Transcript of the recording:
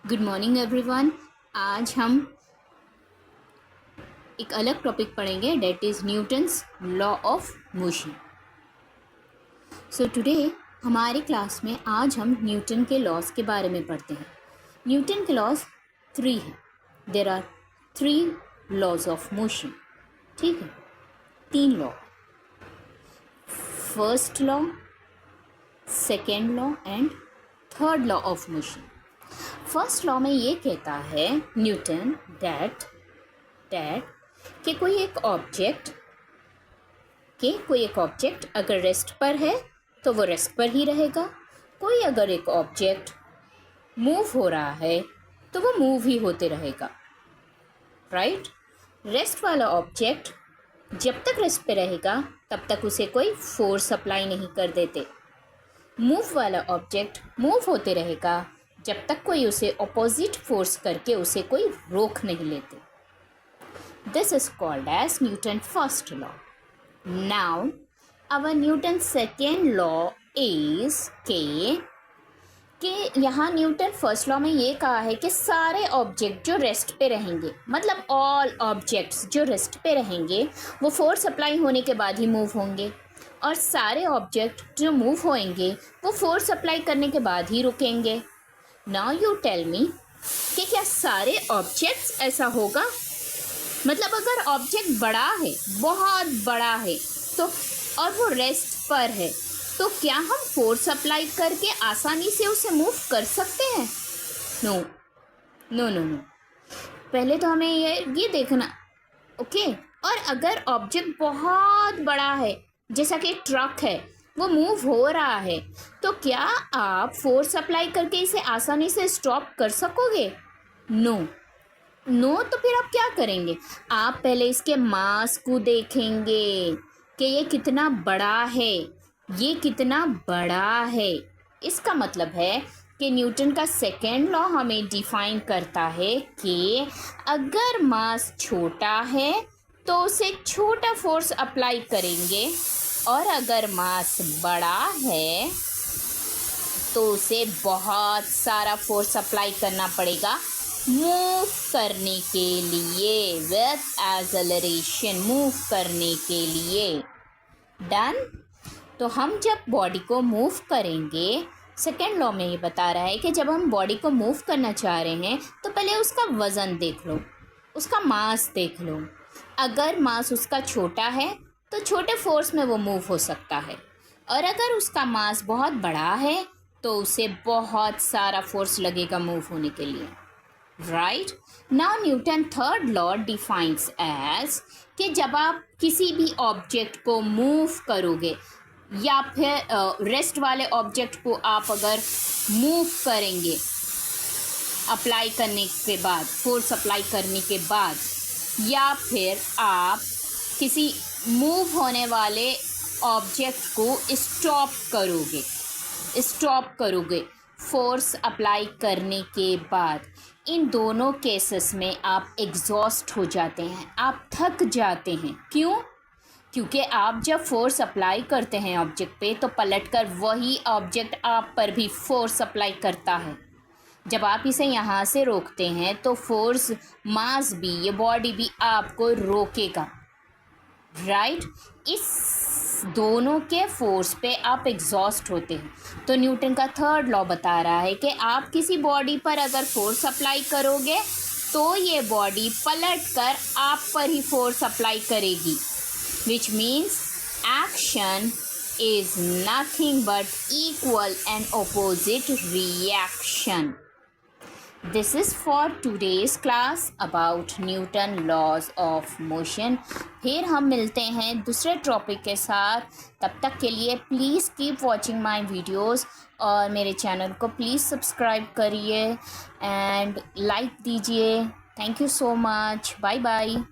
Good morning everyone. आज हम एक अलग टॉपिक पढ़ेंगे, that is Newton's law of motion. So today हमारी क्लास में आज हम न्यूटन के लॉज के बारे में पढ़ते हैं। न्यूटन के लॉज 3 हैं। There are 3 laws of motion. ठीक है, 3 law. First law, second law and third law of motion. First law में ये कहता है न्यूटन दैट कि कोई एक ऑब्जेक्ट अगर रेस्ट पर है तो वो रेस्ट पर ही रहेगा। कोई अगर एक ऑब्जेक्ट मूव हो रहा है तो वो मूव ही होते रहेगा। राइट? रेस्ट वाला ऑब्जेक्ट जब तक रेस्ट पे रहेगा तब तक उसे कोई फोर्स अप्लाई नहीं कर देते। मूव वाला ऑब्जेक्ट मूव होते रहेगा जब तक कोई उसे ऑपोजिट फोर्स करके उसे कोई रोक नहीं लेते। This is called as Newton's first law. Now, our Newton's second law is कि यहाँ न्यूटन फर्स्ट लॉ में ये कहा है कि सारे ऑब्जेक्ट जो रेस्ट पे रहेंगे, मतलब ऑल ऑब्जेक्ट्स जो रेस्ट पे रहेंगे वो फोर्स अप्लाई होने के बाद ही मूव होंगे, और सारे ऑब्जेक्ट जो मूव होंगे वो फोर्स अप्लाई करने के बाद ही रुकेंगे। नाउ यू टेल मी कि क्या सारे ऑब्जेक्ट्स ऐसा होगा? मतलब अगर ऑब्जेक्ट बड़ा है, बहुत बड़ा है, तो और वो रेस्ट पर है, तो क्या हम फोर्स अप्लाई करके आसानी से उसे मूव कर सकते हैं? No no no no. पहले तो हमें ये देखना, ओके। और अगर ऑब्जेक्ट बहुत बड़ा है, जैसा कि ट्रक है, वो मूव हो रहा है, तो क्या आप फोर्स अप्लाई करके इसे आसानी से स्टॉप कर सकोगे? नो। तो फिर आप क्या करेंगे? आप पहले इसके मास को देखेंगे कि ये कितना बड़ा है। इसका मतलब है कि न्यूटन का सेकेंड लॉ हमें डिफाइन करता है कि अगर मास छोटा है तो उसे छोटा फोर्स अप्लाई करेंगे, और अगर मास बड़ा है तो उसे बहुत सारा फोर्स अप्लाई करना पड़ेगा मूव करने के लिए, विथ एक्सेलरेशन, मूव करने के लिए। डन? तो हम जब बॉडी को मूव करेंगे, सेकेंड लॉ में ये बता रहा है कि जब हम बॉडी को मूव करना चाह रहे हैं तो पहले उसका वज़न देख लो, उसका मास देख लो। अगर मास उसका छोटा है तो छोटे फोर्स में वो मूव हो सकता है, और अगर उसका मास बहुत बड़ा है तो उसे बहुत सारा फोर्स लगेगा मूव होने के लिए। Right? Now Newton third law defines as कि जब आप किसी भी ऑब्जेक्ट को मूव करोगे, या फिर रेस्ट वाले ऑब्जेक्ट को आप अगर मूव करेंगे अप्लाई करने के बाद, फोर्स अप्लाई करने के बाद, या फिर आप किसी मूव होने वाले ऑब्जेक्ट को स्टॉप करोगे फोर्स अप्लाई करने के बाद, इन दोनों केसेस में आप एग्जॉस्ट हो जाते हैं, आप थक जाते हैं। क्यों? क्योंकि आप जब फोर्स अप्लाई करते हैं ऑब्जेक्ट पे तो पलटकर वही ऑब्जेक्ट आप पर भी फोर्स अप्लाई करता है। जब आप इसे यहाँ से रोकते हैं तो फोर्स, मास भी, ये बॉडी भी आपको रोकेगा। राइट? इस दोनों के फोर्स पे आप एग्जॉस्ट होते हैं। तो न्यूटन का थर्ड लॉ बता रहा है कि आप किसी बॉडी पर अगर फोर्स अप्लाई करोगे तो ये बॉडी पलट कर आप पर ही फोर्स अप्लाई करेगी, which means action is nothing but equal and opposite reaction. This is for today's class about Newton laws of motion. फिर हम मिलते हैं दूसरे टॉपिक के साथ। तब तक के लिए please keep watching my videos, और मेरे चैनल को प्लीज़ सब्सक्राइब करिए एंड लाइक दीजिए। Thank you so much. Bye bye.